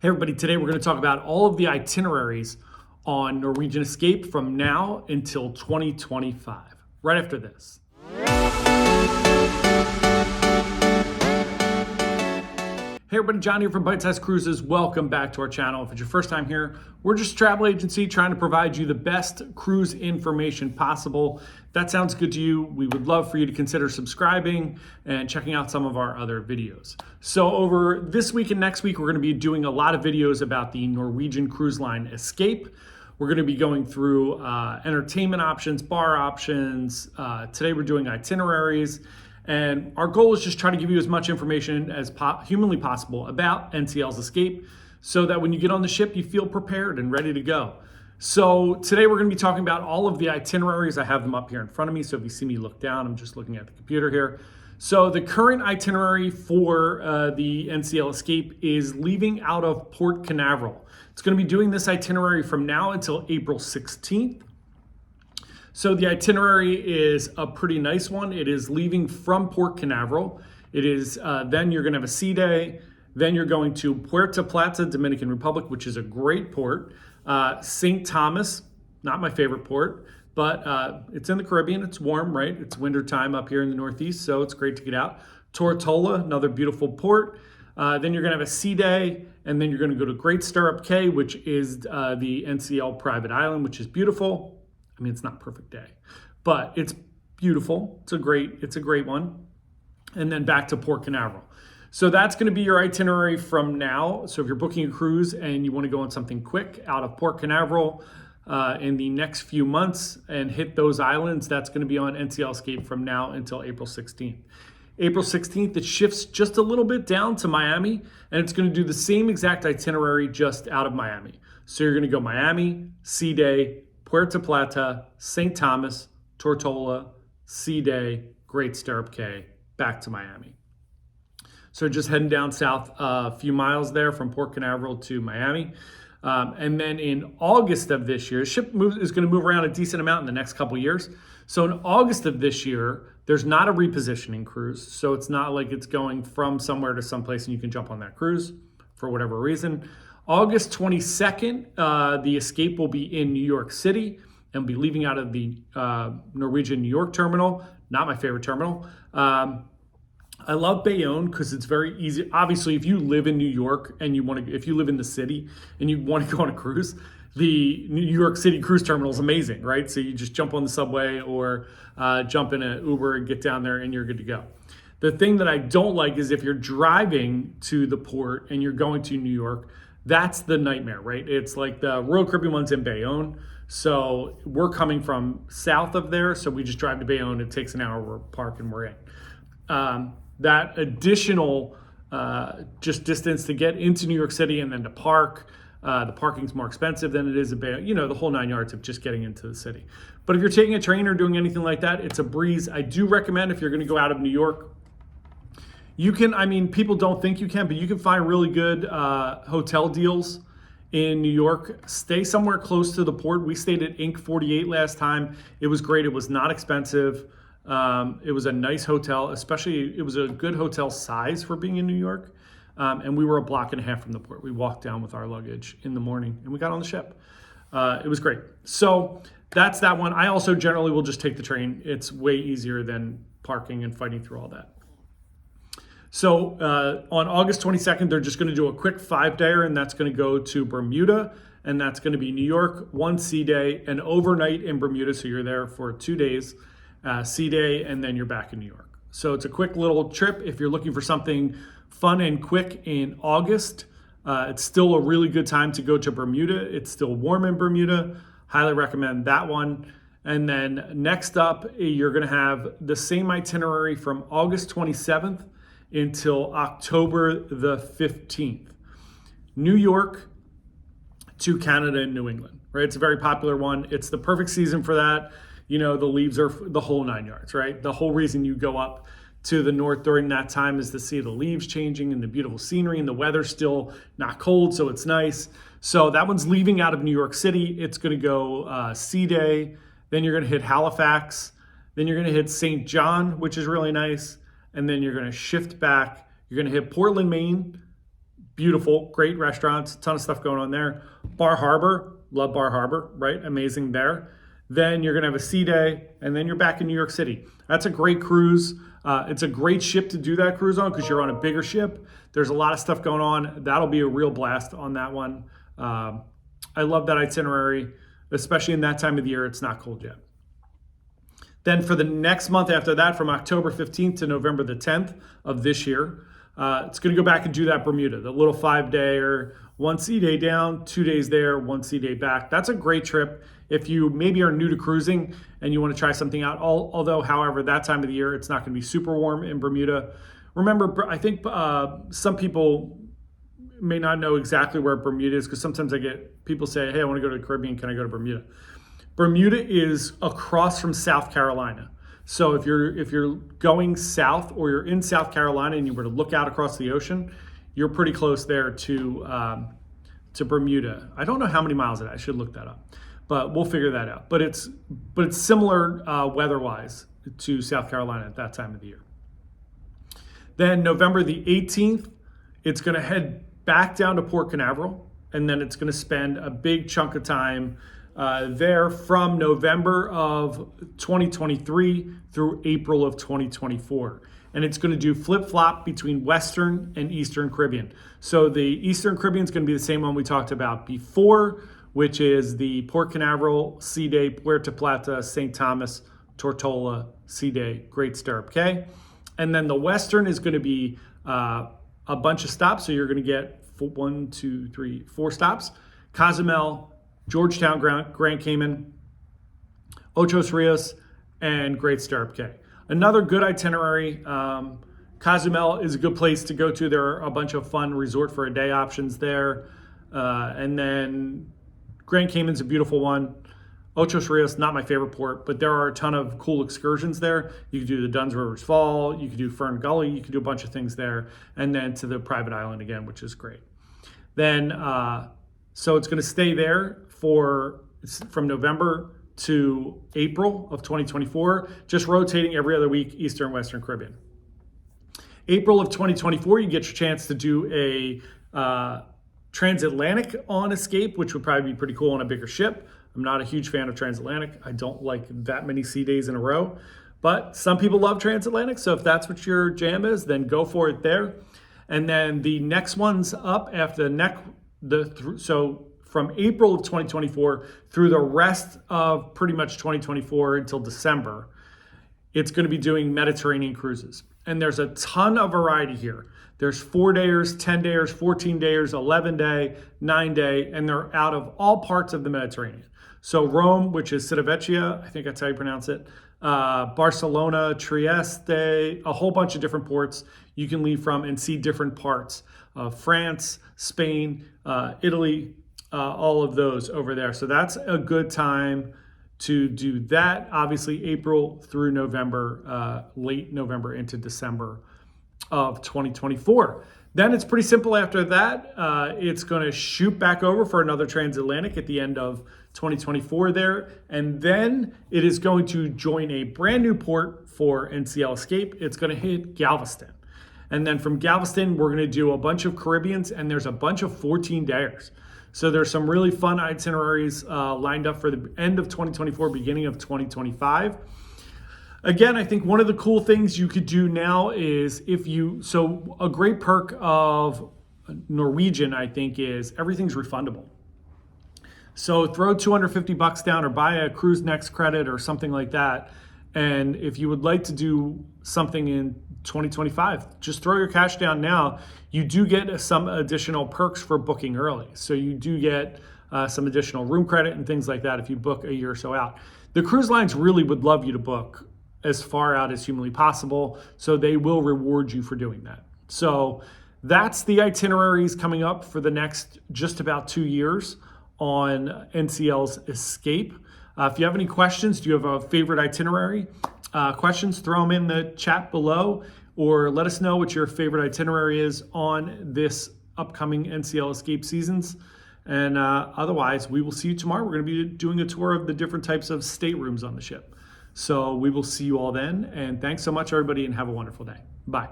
Hey everybody, today we're going to talk about all of the itineraries on Norwegian Escape from now until 2025, right after this. Hey everybody, John here from Bite Size Cruises. Welcome back to our channel. If it's your first time here, we're just a travel agency trying to provide you the best cruise information possible. If that sounds good to you, we would love for you to consider subscribing and checking out some of our other videos. So over this week and next week, we're going to be doing a lot of videos about the Norwegian Cruise Line Escape. We're going to be going through entertainment options, bar options. Today we're doing itineraries. And our goal is just try to give you as much information as humanly possible about NCL's Escape so that when you get on the ship, you feel prepared and ready to go. So today we're going to be talking about all of the itineraries. I have them up here in front of me. So if you see me look down, I'm just looking at the computer here. So the current itinerary for the NCL Escape is leaving out of Port Canaveral. It's going to be doing this itinerary from now until April 16th. So the itinerary is a pretty nice one. It is leaving from Port Canaveral. It is then you're going to have a sea day. Then you're going to Puerto Plata, Dominican Republic, which is a great port. St. Thomas, not my favorite port, but it's in the Caribbean. It's warm, right? It's winter time up here in the Northeast, so it's great to get out. Tortola, another beautiful port. Then you're going to have a sea day, and then you're going to go to Great Stirrup Cay, which is the NCL private island, which is beautiful. I mean, it's not a perfect day, but it's beautiful. It's a great one. And then back to Port Canaveral. So that's going to be your itinerary from now. So if you're booking a cruise and you want to go on something quick out of Port Canaveral in the next few months and hit those islands, that's going to be on NCL Escape from now until April 16th. April 16th, it shifts just a little bit down to Miami, and it's going to do the same exact itinerary just out of Miami. So you're going to go Miami, sea day, Puerto Plata, St. Thomas, Tortola, Sea Day, Great Stirrup Cay, back to Miami. So just heading down south a few miles there from Port Canaveral to Miami. And then in August of this year, the ship is going to move around a decent amount in the next couple of years. So in August of this year, there's not a repositioning cruise. So it's not like it's going from somewhere to someplace and you can jump on that cruise for whatever reason. August 22nd, the Escape will be in New York City and be leaving out of the Norwegian New York terminal. Not my favorite terminal. I love Bayonne because it's very easy. Obviously, if you live in New York and if you live in the city and you want to go on a cruise, the New York City cruise terminal is amazing, right? So you just jump on the subway or jump in an Uber and get down there and you're good to go. The thing that I don't like is if you're driving to the port and you're going to New York, that's the nightmare, right? It's like the Royal Caribbean one's in Bayonne. So we're coming from south of there. So we just drive to Bayonne. It takes an hour, we're parked and we're in. That additional just distance to get into New York City and then to park, the parking's more expensive than it is in Bayonne, the whole 9 yards of just getting into the city. But if you're taking a train or doing anything like that, it's a breeze. I do recommend if you're gonna go out of New York, you can, people don't think you can, but you can find really good hotel deals in New York. Stay somewhere close to the port. We stayed at Inc. 48 last time. It was great. It was not expensive. It was a nice hotel, especially it was a good hotel size for being in New York. And we were a block and a half from the port. We walked down with our luggage in the morning and we got on the ship. It was great. So that's that one. I also generally will just take the train. It's way easier than parking and fighting through all that. So on August 22nd, they're just going to do a quick 5-dayer, and that's going to go to Bermuda, and that's going to be New York, one sea day, an overnight in Bermuda, so you're there for 2 days, sea day, and then you're back in New York. So it's a quick little trip. If you're looking for something fun and quick in August, it's still a really good time to go to Bermuda. It's still warm in Bermuda. Highly recommend that one. And then next up, you're going to have the same itinerary from August 27th until October the 15th. New York to Canada and New England, right? It's a very popular one. It's the perfect season for that. The leaves are the whole 9 yards, right? The whole reason you go up to the north during that time is to see the leaves changing and the beautiful scenery, and the weather's still not cold, so it's nice. So that one's leaving out of New York City. It's going to go sea day. Then you're going to hit Halifax. Then you're going to hit St. John, which is really nice. And then you're going to shift back. You're going to hit Portland, Maine, beautiful, great restaurants, ton of stuff going on there. Bar Harbor, love Bar Harbor, right? Amazing there. Then you're gonna have a sea day, and then you're back in New York City. That's a great cruise. It's a great ship to do that cruise on because you're on a bigger ship. There's a lot of stuff going on. That'll be a real blast on that one. I love that itinerary, especially in that time of the year. It's not cold yet. Then for the next month after that, from October 15th to November the 10th of this year, it's going to go back and do that Bermuda, the little 5-day or 1 sea day down, 2 days there, 1 sea day back. That's a great trip if you maybe are new to cruising and you want to try something out. Although, however, that time of the year, it's not going to be super warm in Bermuda. Remember, I think some people may not know exactly where Bermuda is because sometimes I get people say, hey, I want to go to the Caribbean. Can I go to Bermuda? Bermuda is across from South Carolina. So if you're going south or you're in South Carolina and you were to look out across the ocean, you're pretty close there to Bermuda. I don't know how many miles it is. I should look that up, but we'll figure that out. But it's similar weather-wise to South Carolina at that time of the year. Then November the 18th, it's going to head back down to Port Canaveral, and then it's going to spend a big chunk of time there from November of 2023 through April of 2024. And it's going to do flip-flop between Western and Eastern Caribbean. So the Eastern Caribbean is going to be the same one we talked about before, which is the Port Canaveral, Sea Day, Puerto Plata, St. Thomas, Tortola, Sea Day, Great Stirrup Cay. And then the Western is going to be a bunch of stops. So you're going to get 4 stops. Cozumel, Georgetown, Grand Cayman, Ocho Rios, and Great Stirrup Cay. Another good itinerary. Cozumel is a good place to go to. There are a bunch of fun resort for a day options there. And then Grand Cayman's a beautiful one. Ocho Rios, not my favorite port, but there are a ton of cool excursions there. You could do the Dunn's Rivers Fall, you could do Fern Gully, you could do a bunch of things there, and then to the private island again, which is great. Then, so it's going to stay there from November to April of 2024, just rotating every other week, Eastern and Western Caribbean. April of 2024, you get your chance to do a transatlantic on Escape, which would probably be pretty cool on a bigger ship. I'm not a huge fan of transatlantic. I don't like that many sea days in a row, but some people love transatlantic. So if that's what your jam is, then go for it there. And then the next one's up after so from April of 2024 through the rest of pretty much 2024 until December, it's going to be doing Mediterranean cruises. And there's a ton of variety here. There's 4-dayers, 10-dayers, 14-dayers, 11-day, 9-day, and they're out of all parts of the Mediterranean. So Rome, which is Civitavecchia, I think that's how you pronounce it, Barcelona, Trieste, a whole bunch of different ports you can leave from and see different parts of France, Spain, Italy, all of those over there. So that's a good time to do that. Obviously, April through November, late November into December of 2024. Then it's pretty simple after that. It's going to shoot back over for another transatlantic at the end of 2024 there. And then it is going to join a brand new port for NCL Escape. It's going to hit Galveston. And then from Galveston, we're going to do a bunch of Caribbeans, and there's a bunch of 14-dayers. So there's some really fun itineraries lined up for the end of 2024, beginning of 2025. Again, I think one of the cool things you could do now is so a great perk of Norwegian, I think, is everything's refundable. So throw $250 down or buy a Cruise Next credit or something like that. And if you would like to do something in 2025, just throw your cash down now. You do get some additional perks for booking early. So you do get some additional room credit and things like that if you book a year or so out. The cruise lines really would love you to book as far out as humanly possible, so they will reward you for doing that. So that's the itineraries coming up for the next just about 2 years on NCL's Escape. If you have any questions, do you have a favorite itinerary? Questions, throw them in the chat below, or let us know what your favorite itinerary is on this upcoming NCL Escape seasons. And otherwise, we will see you tomorrow. We're going to be doing a tour of the different types of staterooms on the ship. So we will see you all then. And thanks so much, everybody, and have a wonderful day. Bye.